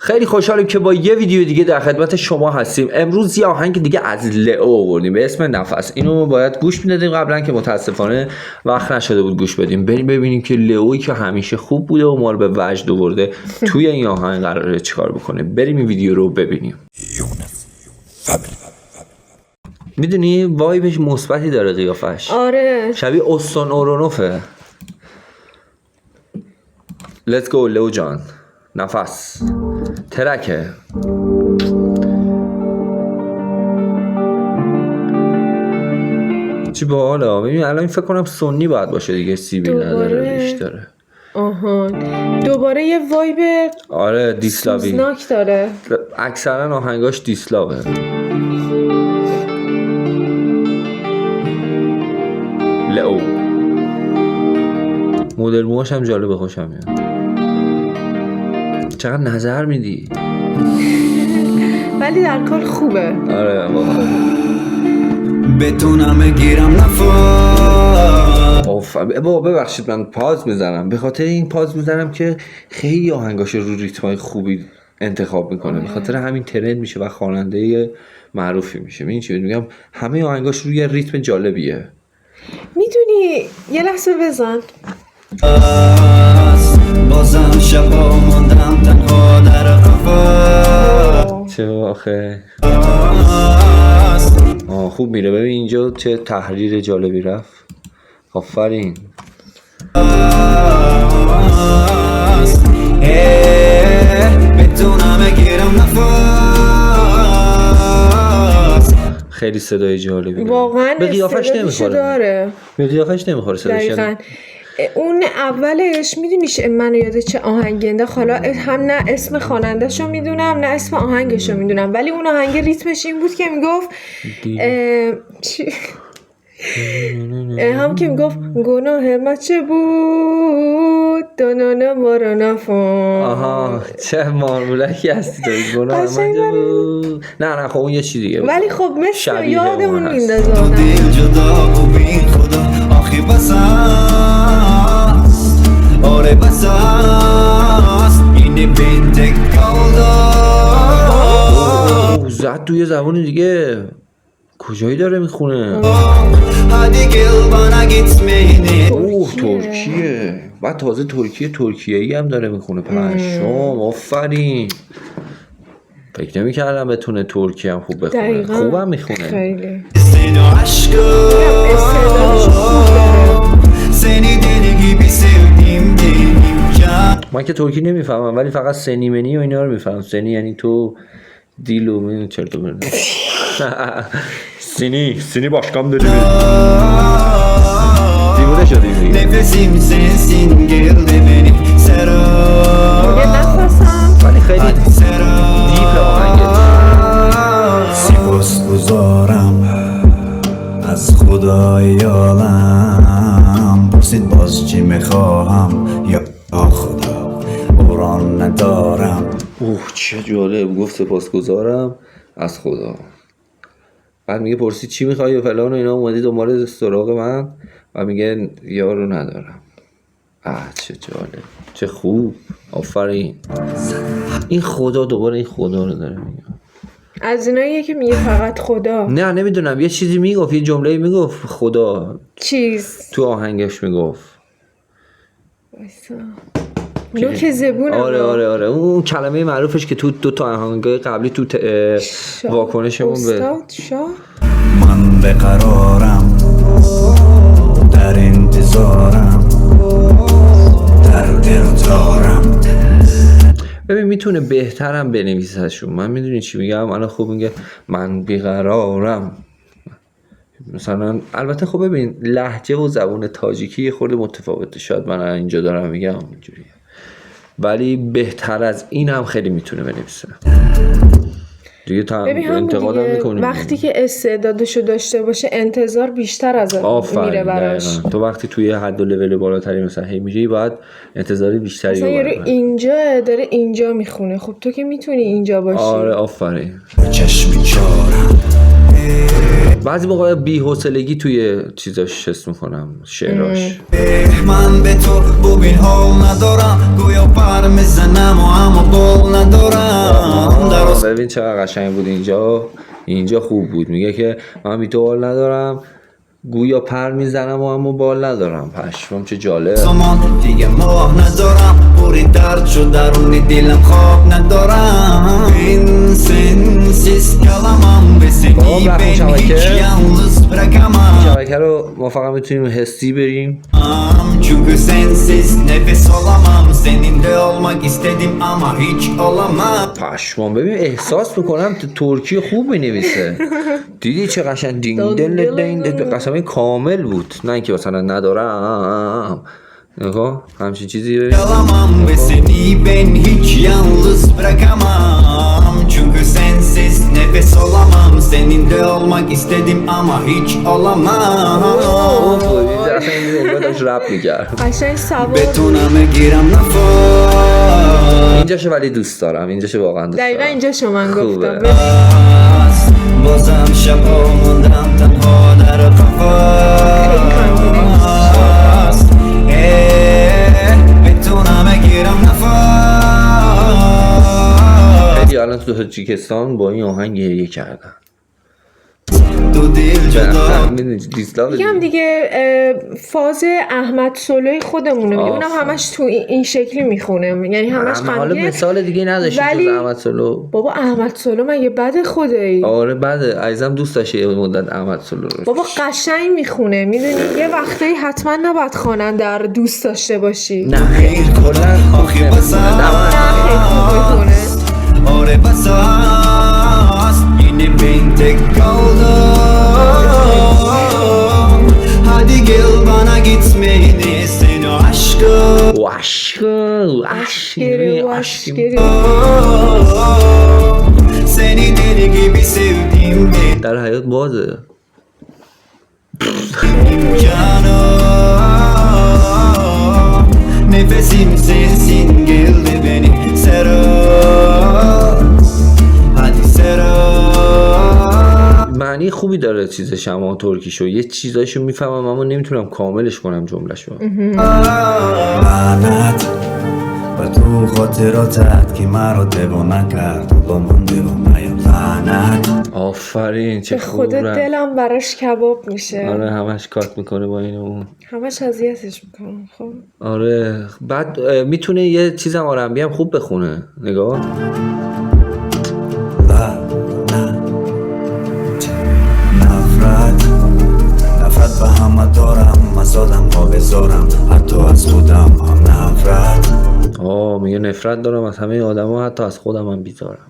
خیلی خوشحالیم که با یه ویدیو دیگه در خدمت شما هستیم. امروز یه آهنگ دیگه از لئو آوردیم به اسم نفس. اینو باید گوش میدادیم قبلا که متاسفانه وقت نشده بود گوش بدیم. بریم ببینیم که لئویی که همیشه خوب بوده و ما رو به وجد آورده توی این آهنگ قراره چیکار بکنه. بریم این ویدیو رو ببینیم. میدونی وایبش مثبتی داره قیافش. آره شبیه استون اورونوفه. Let's go لئو جان. نفس ترکه. چی باحاله. ببین الان فکر کنم سنی باید باشه دیگه، CB نداره، ریش داره. آها دوباره یه وایب آره دیسلاوی سوزناک داره. اکثرا آهنگاش دیسلاوه. لئو مدل موهاش هم جالبه، خوشم میاد. چقدر نظر میدی ولی در کل خوبه. آره واقعا. بتونم بگیرم نفس. بابا ببخشید من پاز میزنم، به خاطر این پاز میزنم که خیلی آهنگاش رو ریتمای خوبی انتخاب میکنه. به خاطر همین ترند میشه و خواننده معروفی میشه. این چی میگم، همه آهنگاش روی ریتم جالبیه. میدونی یه لحظه بزن. بازم شبا موندم تنها در قفس. چه آخه خوب میره. ببین اینجا چه تحریر جالبی رفت. آفرین. بتونم بگیرم نفس. خیلی صدای جالبی واقعا. به قیافش نمیخوره. به قیافش نمیخوره صداش. دقیقاً. اون اولش میدونیش منو یاده چه آهنگی انداخت. حالا هم نه اسم خواننده‌شو میدونم نه اسم آهنگشو میدونم، ولی اون آهنگ ریتمش این بود که میگفت هم که میگفت گناه ما چه بود دانانه ما رو نفهم. آها چه مارمولکی هستی تو. گناه ما چه بود. نه خب اون یه چی دیگه بود. ولی خب مثل یادمون میندازه. تو دل جدا و بی خدا آخی بس است. آره بس است. اینی بنت کالدا زد توی زبان دیگه. کجایی داره میخونه؟ هادی گل بانا گیتمینی. ترکیه. بعد تازه ترکیه‌ای هم داره میخونه. پشم آفرین. فکر نمی‌کردم بتونه ترکی هم خوب بخونه. خوبم میخونه. خیلی. سینو عشقا سنی دلگی بی sevdim دیگه. من که ترکی نمیفهمم ولی فقط سنی منی و اینا رو میفهمم. سنی یعنی تو دیلو من چرت و پرت. سینی başkam dedi. دیوونه شدی دیگه. نفسیم sensin gel de beni sera. یه نفسم ولی خیلی دیپ آهنگه. سپاس گزارم از خدای عالم. پرسید باز چی میخواهم یا خدا قرآن ندارم. چه جالب. گفت سپاسگزارم از خدا. بعد میگه پرسید چی میخوای و فلان و اینا. اومدی دنبال سراغ من و میگه یارو ندارم. چه جالب. چه خوب. آفرین. این خدا دوباره این خدا رو داره میگه. از ایناییه که میگه فقط خدا. نه نمیدونم یه چیزی میگفت، یه جمله میگفت خدا. چیز تو آهنگش میگفت. نوک زبونم. آره اون کلمه معروفش که تو دو تا آهنگ قبلی تو واکنشمون به استاد شاه. من به قرارم در انتظارم در دلدارم. ببین میتونه بهترم بنویسه ازشون. من میدونی چی میگم الان. خوب میگه من بیقرارم مثلا. البته خب ببین لهجه و زبان تاجیکی خود متفاوته. شاید من اینجا دارم میگم اینجوریه ولی بهتر از این هم خیلی میتونه بنویسه دیگه. انتقادم میکنیم. وقتی که استعدادشو داشته باشه انتظار بیشتر از میره براش. تو وقتی توی حد و لول بالاتری مثلا هی میری باید انتظاری بیشتری مثلا یارو اینجا داره اینجا میخونه. خب تو که میتونی اینجا باشی. آره آفرین. چشمی چارم. بعضی موقع بی‌حوصلگی توی چیزاش حس میکنم، شعراش. من به تو ببین حال ندارم، گویا پر میزنم و اما بال ندارم. درست ببین چقدر قشنگ بود اینجا خوب بود. میگه که من بی تو بال ندارم، گویا پر میزنم و اما بال ندارم. پشمام چه جالب. سامان دیگه ماه ندارم، پوری درد شد درونی دلم خواب ندارم. این سنسیز کلمم به سنی بین هیچ یalnız bırakamam. شبکه رو ما فقط میتونیم حسی بریم. Çünkü sensiz nefes olamam. Seninle olmak istedim ama hiç olamam. پشمام ببین احساس میکنم ترکی خوب مینویسه. دیدی چه قشنگ دین دل دین قشنگ کامل بود، نه اینکه مثلا ندارم نگاه همچین چیزی. Yalamam ve seni ben hiç yalnız bırakamam. Çünkü sensiz nefes olamam. Seninle olmak istedim ama hiç olamam. اصلا این انگار داشت رپ میکرد. قشنگ سوار Betoname giram nefes. اینجاشو ولی دوست دارم، اینجاشو واقعا دوست دارم. دقیقا اینجا شما من خوبه. گفتم بازم شب موندم تنها در قفس. betoname giram nefes. خیلی الان تو تاجیکستان با این آهنگ گریه کردن. دو دل جدا. میگم دیگه فاز احمد سلوی خودمونه میگه، اونم همش تو این شکلی میخونه، یعنی همش حالا غمگین. مثال دیگه نداشتی ولی- جز احمد سلو؟ بابا احمد سلو مگه بد خدایی؟ آره بده، عزیزم دوست داشته یه مدت احمد سلو رو. بابا قشنگ میخونه، میدونی یه وقتی حتما نباید خواننده رو دوست داشته باشی. نه خیر کلا خوب آخی نمی‌خونه. بساز. نه خیلی خوب میخونه. Oraya basas. Yine ben tek kaldım. Hadi gel bana gitmeyini seni aşkım. و عشق عشقی. Seni deli gibi sevdiğimde در حیات بازه. canım. Nefesim sensin geldi beni sarıl. Hadi sarıl. معنی خوبی داره چیزش، اما ترکیشو یه چیزایشو میفهمم اما نمیتونم کاملش کنم جملهشو. لعنت و تو خاطراتت که مرا دیوانه کرد با من دیوانه لعنت. آفرین چه به خوب خدا رفت. دلم براش کباب میشه. آره همش کات میکنه با این و اون. همش اذیتش میکنم. خب آره بعد میتونه یه چیزم آرنبی هم خوب بخونه. نگاه نفرت به همه دارم از آدم ها بذارم حتی از خودم هم نفرت. میگه نفرت دارم از همه آدما حتی از خودم هم بیزارم.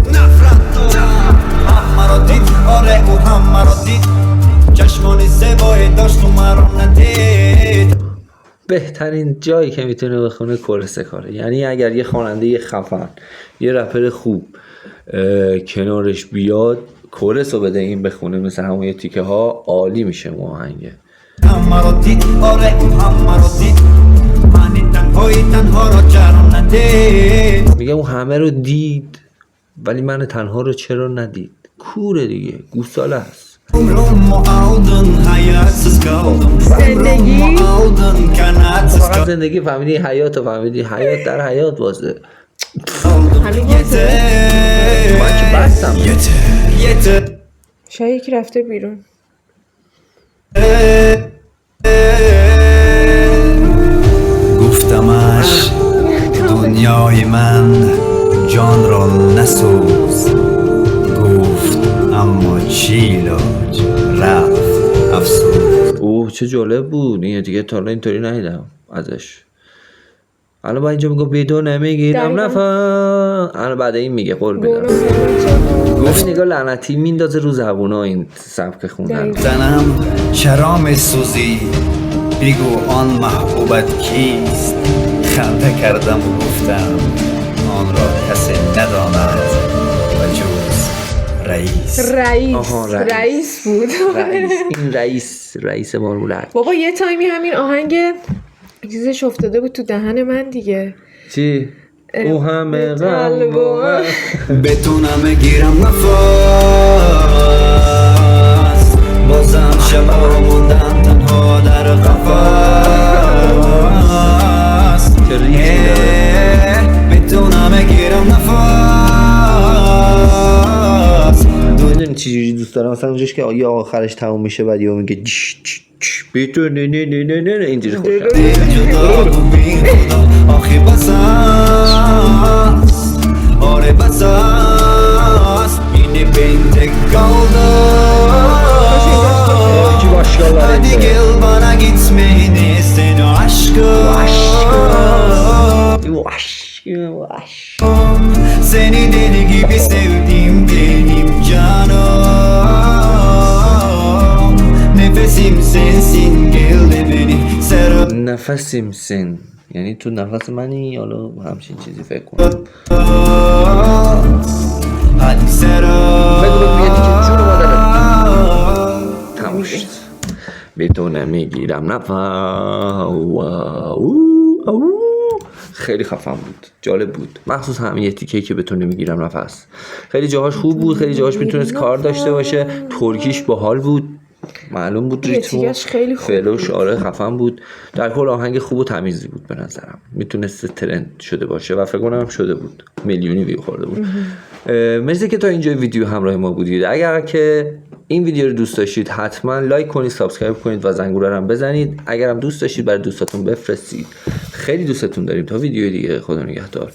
نفرت دارم هم مرا دید آره او هم مرا دید چشمانی زیبایی داشت و مرا ندید. بهترین جایی که میتونه بخونه کورس کاره. یعنی اگر یه خواننده خفن یه رپر خوب کنارش بیاد کورس رو بده این بخونه مثل همون یه تیکه ها، عالی میشه آهنگه. هم مرا دید آره او هم مرا دید من تنها را جرم ندید. میگه اون همه رو دید ولی من تنها رو چرا ندید. کوره دیگه، گوساله است. Umrumu aldın hayatsız kaldım. زندگی Umrumu aldın kanatsız فقط زندگی فهمیدی، حیات رو فهمیدی، حیات در حیات بازه. kaldım. همین Yeter. من که بستم. Yeter. شاید یکی رفته بیرون. گفتمش دنیای من جان را نسوز گفت اما چی لاج رفت افسوس. اوه چه جالب بود این دیگه، تا حالا اینطوری ندیدم ازش. الان با اینجا میگه بیدو نمیگیرم دقیقاً. نفر، الان بعد این میگه قول میدم. گفت نگاه لعنتی میندازه رو زبونا این سبک خوندن. زنم چرا سوزی بگو آن محبوبت کیست. خنده کردم و گفتم آن را کسی نداند و جز رئیس. آها، رئیس بود. این رئیس مارمولک. بابا یه تایمی همین آهنگ چیزش افتاده بود تو دهن من دیگه. چی؟ او همه قلب و من. بتونم گیرم نفس بازم شبا موندم تنها در قفس. چه ریتمی داره. نمیتونم بگیرم نفس میدونی چجوری دوست دارم مثلا اونجاش که یه آخرش تموم میشه بعد یهو میگه بیتو نه نه نه نه نه اینجوری خوشم دل جدا و بی خدا آخی بس است آره بس است اینی bende kaldı ki başkaları Hadi ise. gel bana gitmeyini seni aşkım Seni deli gibi sevdim benim canım Nefesim sensin gel de beni ser نفسimsin یعنی تو نفس منی حالا همچین چیزی فکر کنم Hadi ser بگو یه دیگه جون مادرم تموم شد به تو نمیگیرم نفس خیلی خفن بود جالب بود مخصوص همین یه تیکه که به تو نمیگیرم نفس خیلی جاهاش خوب بود خیلی جاهاش میتونست کار داشته باشه ترکیش باحال بود معلوم بود ریتم خیلی خوب فلوش آره خفن بود در کل آهنگ خوب و تمیزی بود به نظرم میتونست ترند شده باشه و فکر کنم شده بود میلیونی ویو خورده بود مرسی که تا اینجا ویدیو همراه ما بودید اگر که این ویدیو رو دوست داشتید حتما لایک کنید سابسکرایب کنید و زنگوله رو هم بزنید اگر هم دوست داشتید برای دوستاتون بفرستید خیلی دوستتون داریم تا ویدیو دیگه خدا نگهدار